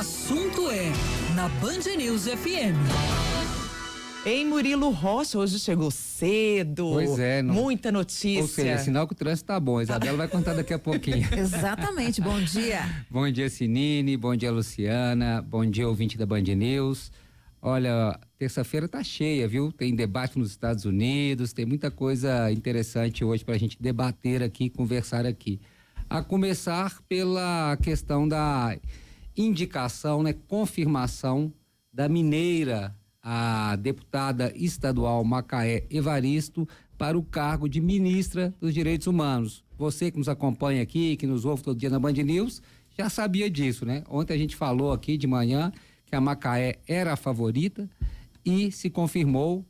assunto é na Band News FM. Em Murilo Rocha, hoje chegou cedo. Pois é. Muita notícia. Ou seja, sinal que o trânsito tá bom. A Isabela vai contar daqui a pouquinho. Exatamente, bom dia. Bom dia, Sinine, bom dia, Luciana, bom dia, ouvinte da Band News. Olha, terça-feira tá cheia, viu? Tem debate nos Estados Unidos, tem muita coisa interessante hoje pra gente debater aqui, conversar aqui. A começar pela questão da indicação, né, confirmação da mineira, a deputada estadual Macaé Evaristo, para o cargo de ministra dos Direitos Humanos. Você que nos acompanha aqui, que nos ouve todo dia na Band News, já sabia disso, né? Ontem a gente falou aqui de manhã que a Macaé era a favorita e se confirmou.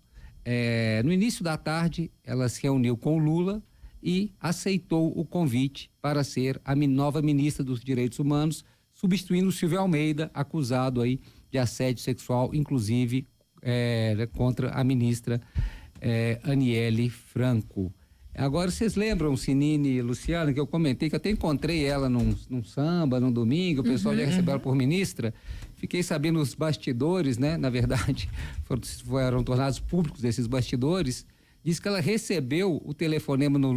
No início da tarde, ela se reuniu com o Lula e aceitou o convite para ser a nova ministra dos Direitos Humanos, substituindo o Silvio Almeida, acusado aí de assédio sexual, inclusive contra a ministra Aniele Franco. Agora, vocês lembram, Sinine e Luciana, que eu comentei que eu até encontrei ela num samba, num domingo, o pessoal já recebeu ela por ministra. Fiquei sabendo os bastidores, né? Na verdade, foram tornados públicos esses bastidores. Diz que ela recebeu o telefonema do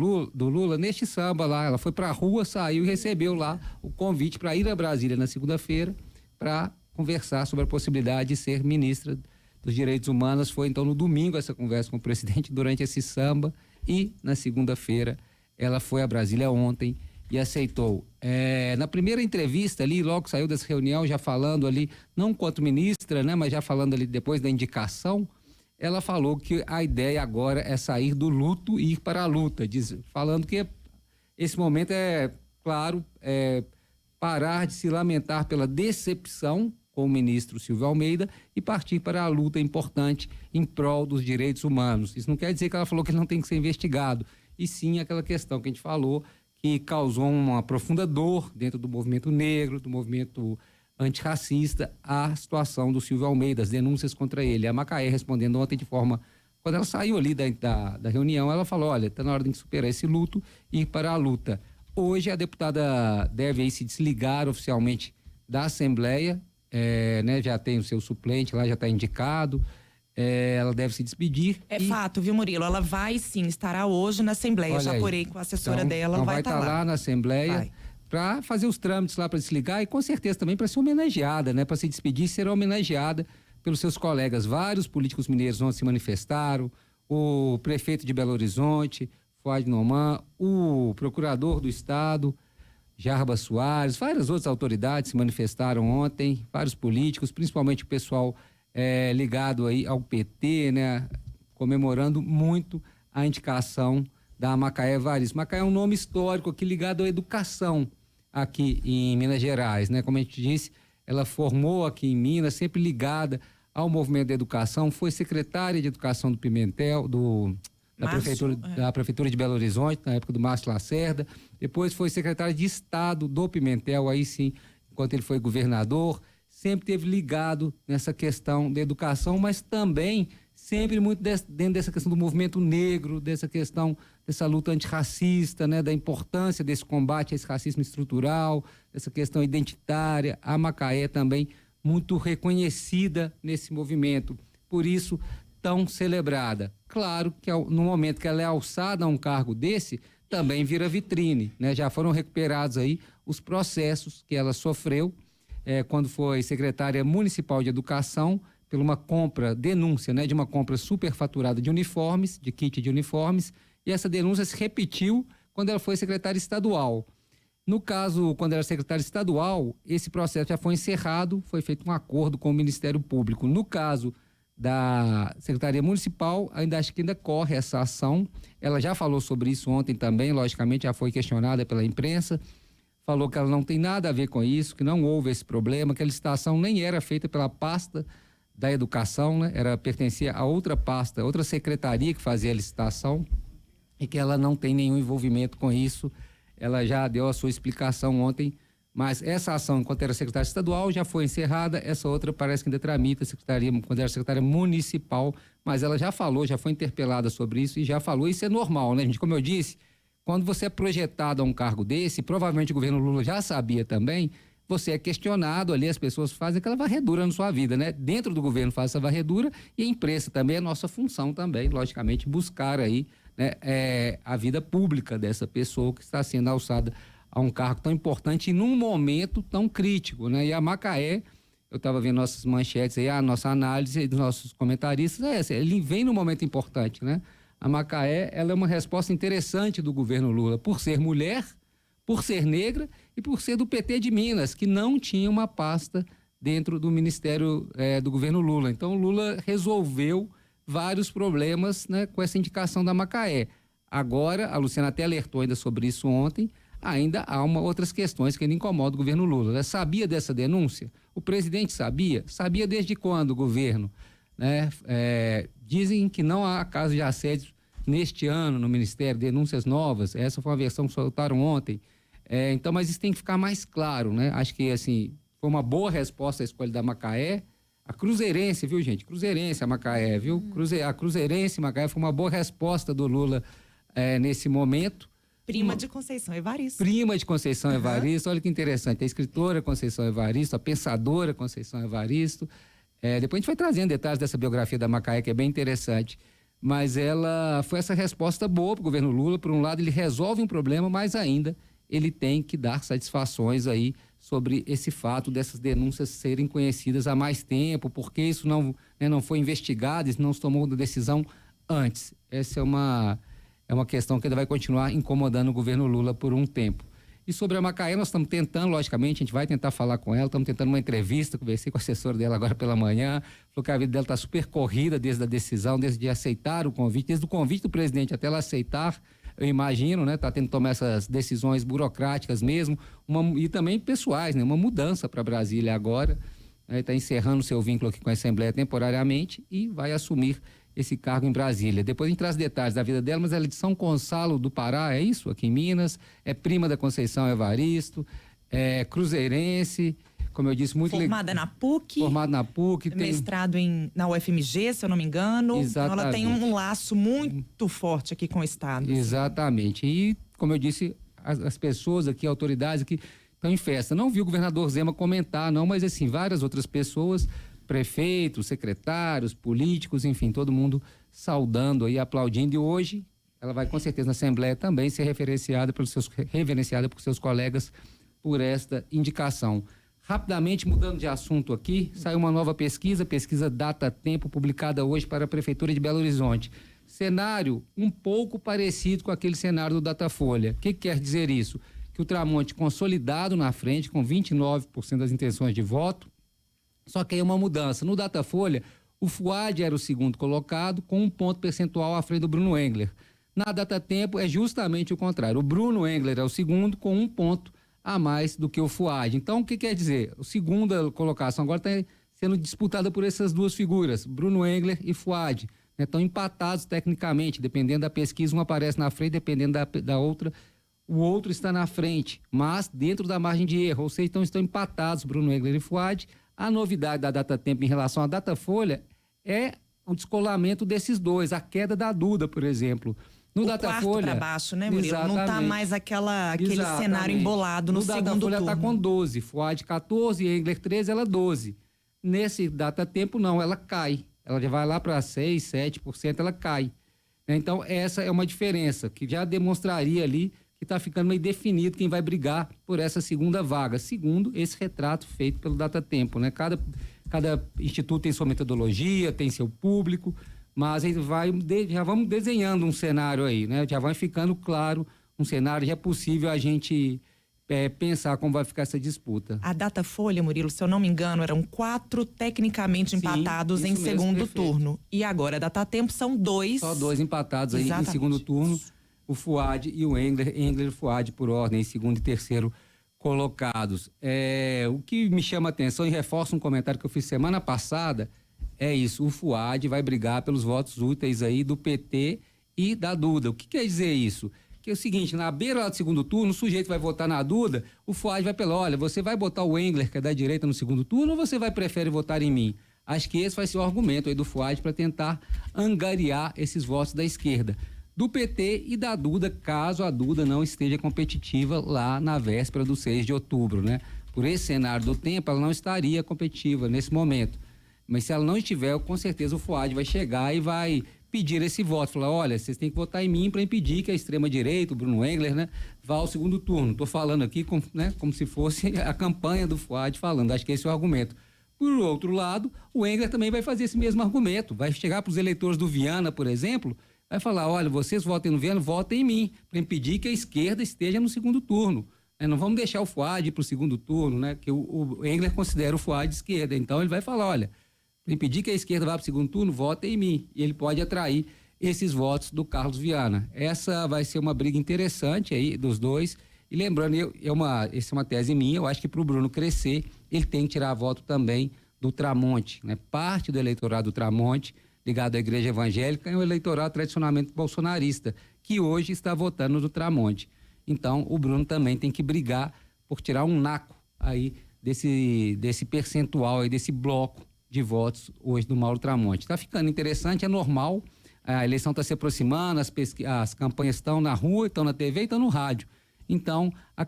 Lula neste samba lá. Ela foi pra rua, saiu e recebeu lá o convite para ir a Brasília na segunda-feira para conversar sobre a possibilidade de ser ministra dos Direitos Humanos. Foi então no domingo essa conversa com o presidente durante esse samba, e na segunda-feira ela foi a Brasília ontem e aceitou. Na primeira entrevista ali, logo saiu dessa reunião, já falando ali, não quanto ministra, né, mas já falando ali depois da indicação, ela falou que a ideia agora é sair do luto e ir para a luta, falando que esse momento parar de se lamentar pela decepção com o ministro Silvio Almeida e partir para a luta importante em prol dos direitos humanos. Isso não quer dizer que ela falou que ele não tem que ser investigado, e sim aquela questão que a gente falou, que causou uma profunda dor dentro do movimento negro, do movimento antirracista, a situação do Silvio Almeida, as denúncias contra ele. A Macaé respondendo ontem quando ela saiu ali da reunião, ela falou, olha, está na hora de superar esse luto e ir para a luta. Hoje a deputada deve aí se desligar oficialmente da Assembleia, já tem o seu suplente lá, já está indicado, ela deve se despedir. Fato, viu, Murilo? Ela vai sim, estará hoje na Assembleia. Já apurei com a assessora dela, vai estar lá na Assembleia para fazer os trâmites lá para desligar e com certeza também para ser homenageada, né? Para se despedir e ser homenageada pelos seus colegas. Vários políticos mineiros ontem se manifestaram, o prefeito de Belo Horizonte, Fuad Noman, o procurador do estado, Jarbas Soares, várias outras autoridades se manifestaram ontem, vários políticos, principalmente o pessoal ligado aí ao PT, né? Comemorando muito a indicação da Macaé Evaristo. Macaé é um nome histórico aqui ligado à educação aqui em Minas Gerais, né? Como a gente disse, ela formou aqui em Minas, sempre ligada ao movimento da educação, foi secretária de Educação do Pimentel, da Prefeitura de Belo Horizonte, na época do Márcio Lacerda. Depois foi secretário de Estado do Pimentel, aí sim, enquanto ele foi governador. Sempre esteve ligado nessa questão da educação, mas também sempre muito dentro dessa questão do movimento negro, dessa questão, dessa luta antirracista, né, da importância desse combate a esse racismo estrutural, dessa questão identitária. A Macaé também muito reconhecida nesse movimento. Por isso, tão celebrada. Claro que no momento que ela é alçada a um cargo desse, também vira vitrine, né? Já foram recuperados aí os processos que ela sofreu quando foi secretária municipal de educação, por uma denúncia, né? De uma compra superfaturada de uniformes, de kit de uniformes, e essa denúncia se repetiu quando ela foi secretária estadual. No caso, quando ela era secretária estadual, esse processo já foi encerrado, foi feito um acordo com o Ministério Público. No caso da Secretaria Municipal, acho que ainda corre essa ação. Ela já falou sobre isso ontem também, logicamente já foi questionada pela imprensa, falou que ela não tem nada a ver com isso, que não houve esse problema, que a licitação nem era feita pela pasta da educação, né? Pertencia a outra pasta, outra secretaria que fazia a licitação, e que ela não tem nenhum envolvimento com isso. Ela já deu a sua explicação ontem, mas essa ação, enquanto era secretária estadual, já foi encerrada. Essa outra parece que ainda tramita, quando era secretária municipal, mas ela já falou, já foi interpelada sobre isso e já falou. Isso é normal, né, gente? Como eu disse, quando você é projetado a um cargo desse, provavelmente o governo Lula já sabia também, você é questionado ali, as pessoas fazem aquela varredura na sua vida, né? Dentro do governo faz essa varredura e a imprensa também é nossa função também, logicamente, buscar aí, né, a vida pública dessa pessoa que está sendo alçada a um cargo tão importante e num momento tão crítico, né? E a Macaé, eu estava vendo nossas manchetes aí, a nossa análise dos nossos comentaristas é essa, ele vem num momento importante, né? A Macaé, ela é uma resposta interessante do governo Lula, por ser mulher, por ser negra e por ser do PT de Minas, que não tinha uma pasta dentro do Ministério do governo Lula. Então, o Lula resolveu vários problemas, né, com essa indicação da Macaé. Agora, a Luciana até alertou ainda sobre isso ontem, ainda há outras questões que ainda incomodam o governo Lula. Ela sabia dessa denúncia? O presidente sabia? Sabia desde quando o governo? Né? Dizem que não há caso de assédio neste ano no Ministério, denúncias novas. Essa foi uma versão que soltaram ontem. Então, mas isso tem que ficar mais claro, né? Acho que, assim, foi uma boa resposta à escolha da Macaé. A Cruzeirense, viu, gente? Cruzeirense, a Macaé, viu? A Cruzeirense, Macaé, foi uma boa resposta do Lula nesse momento. Prima de Conceição Evaristo. Prima de Conceição Evaristo, olha que interessante. A escritora Conceição Evaristo, a pensadora Conceição Evaristo. Depois a gente vai trazendo detalhes dessa biografia da Macaé, que é bem interessante. Mas ela foi essa resposta boa para o governo Lula. Por um lado, ele resolve um problema, mas ainda ele tem que dar satisfações aí sobre esse fato dessas denúncias serem conhecidas há mais tempo, porque isso não foi investigado, isso não se tomou decisão antes. Essa é uma questão que ainda vai continuar incomodando o governo Lula por um tempo. E sobre a Macaé, nós estamos tentando, logicamente, a gente vai tentar falar com ela, estamos tentando uma entrevista, conversei com o assessor dela agora pela manhã, falou que a vida dela está super corrida desde a decisão, desde aceitar o convite, desde o convite do presidente até ela aceitar, eu imagino, né? Está tendo que tomar essas decisões burocráticas mesmo, e também pessoais, né? Uma mudança para Brasília agora, está encerrando o seu vínculo aqui com a Assembleia temporariamente e vai assumir esse cargo em Brasília. Depois a gente traz detalhes da vida dela, mas ela é de São Gonçalo do Pará, é isso? Aqui em Minas, é prima da Conceição Evaristo, é cruzeirense, como eu disse, muito formada na PUC. Formada na PUC. Mestrado na UFMG, se eu não me engano. Exatamente. Então ela tem um laço muito forte aqui com o Estado. Exatamente. E, como eu disse, as pessoas aqui, autoridades aqui, estão em festa. Não vi o governador Zema comentar, não, mas assim, várias outras pessoas, prefeitos, secretários, políticos, enfim, todo mundo saudando e aplaudindo. E hoje ela vai com certeza na Assembleia também ser reverenciada por seus colegas por esta indicação. Rapidamente, mudando de assunto aqui, saiu uma nova pesquisa Data Tempo, publicada hoje para a Prefeitura de Belo Horizonte. Cenário um pouco parecido com aquele cenário do Datafolha. O que quer dizer isso? Que o Tramonte consolidado na frente, com 29% das intenções de voto, só que aí uma mudança. No Datafolha, o Fuad era o segundo colocado, com 1 ponto percentual à frente do Bruno Engler. Na Data Tempo é justamente o contrário. O Bruno Engler é o segundo, com 1 ponto a mais do que o Fuad. Então, o que quer dizer? A segunda colocação agora está sendo disputada por essas duas figuras, Bruno Engler e Fuad. Estão empatados tecnicamente, dependendo da pesquisa, um aparece na frente, dependendo da outra, o outro está na frente, mas dentro da margem de erro, ou seja, estão empatados Bruno Engler e Fuad. A novidade da Data Tempo em relação à Datafolha é o descolamento desses dois, a queda da Duda, por exemplo. No Datafolha, para baixo, né, Murilo? Não está mais aquele cenário embolado no segundo turno. No Datafolha está com 12, Fuad 14, Engler 13, ela 12. Nesse Data Tempo, não, ela cai. Ela já vai lá para 6, 7%, ela cai. Então, essa é uma diferença que já demonstraria ali que está ficando meio definido quem vai brigar por essa segunda vaga, segundo esse retrato feito pelo Data Tempo, né? Cada instituto tem sua metodologia, tem seu público, mas já vamos desenhando um cenário aí, né? Já vai ficando claro um cenário, já é possível a gente pensar como vai ficar essa disputa. A Datafolha, Murilo, se eu não me engano, eram 4 tecnicamente empatados em segundo turno. E agora, a Datatempo são 2. Só 2 empatados aí em segundo turno. O Fuad e o Engler e Fuad por ordem, em segundo e terceiro colocados. O que me chama a atenção e reforça um comentário que eu fiz semana passada, é isso, o Fuad vai brigar pelos votos úteis aí do PT e da Duda. O que quer dizer isso? Que é o seguinte, na beira do segundo turno, o sujeito vai votar na Duda, o Fuad vai olha, você vai botar o Engler, que é da direita, no segundo turno, ou você prefere votar em mim? Acho que esse vai ser o argumento aí do Fuad para tentar angariar esses votos da esquerda. Do PT e da Duda, caso a Duda não esteja competitiva lá na véspera do 6 de outubro, né? por esse cenário do tempo, ela não estaria competitiva nesse momento. Mas se ela não estiver, com certeza o Fuad vai chegar e vai pedir esse voto. Falar, olha, vocês têm que votar em mim para impedir que a extrema-direita, o Bruno Engler, né, vá ao segundo turno. Estou falando aqui como se fosse a campanha do Fuad falando. Acho que esse é o argumento. Por outro lado, o Engler também vai fazer esse mesmo argumento. Vai chegar para os eleitores do Viana, por exemplo, vai falar, olha, vocês votem no Viana, votem em mim, para impedir que a esquerda esteja no segundo turno. Não vamos deixar o Fuad ir para o segundo turno, né? Que o Engler considera o Fuad de esquerda. Então ele vai falar, olha, para impedir que a esquerda vá para o segundo turno, votem em mim. E ele pode atrair esses votos do Carlos Viana. Essa vai ser uma briga interessante aí dos dois. E lembrando, essa é uma tese minha, eu acho que para o Bruno crescer, ele tem que tirar voto também do Tramonte, né? Parte do eleitorado do Tramonte, ligado à igreja evangélica, é um eleitorado tradicionalmente bolsonarista, que hoje está votando no Tramonte. Então, o Bruno também tem que brigar por tirar um naco aí desse percentual aí, desse bloco de votos hoje do Mauro Tramonte. Está ficando interessante, é normal, a eleição está se aproximando, as campanhas estão na rua, estão na TV e estão no rádio. Então, a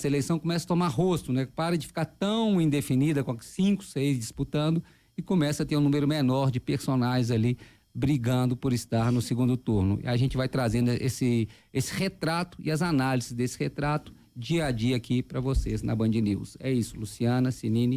eleição começa a tomar rosto, né? Para de ficar tão indefinida, com 5, 6 disputando, e começa a ter um número menor de personagens ali brigando por estar no segundo turno. E a gente vai trazendo esse retrato e as análises desse retrato dia a dia aqui para vocês na Band News. É isso, Luciana, Sinini.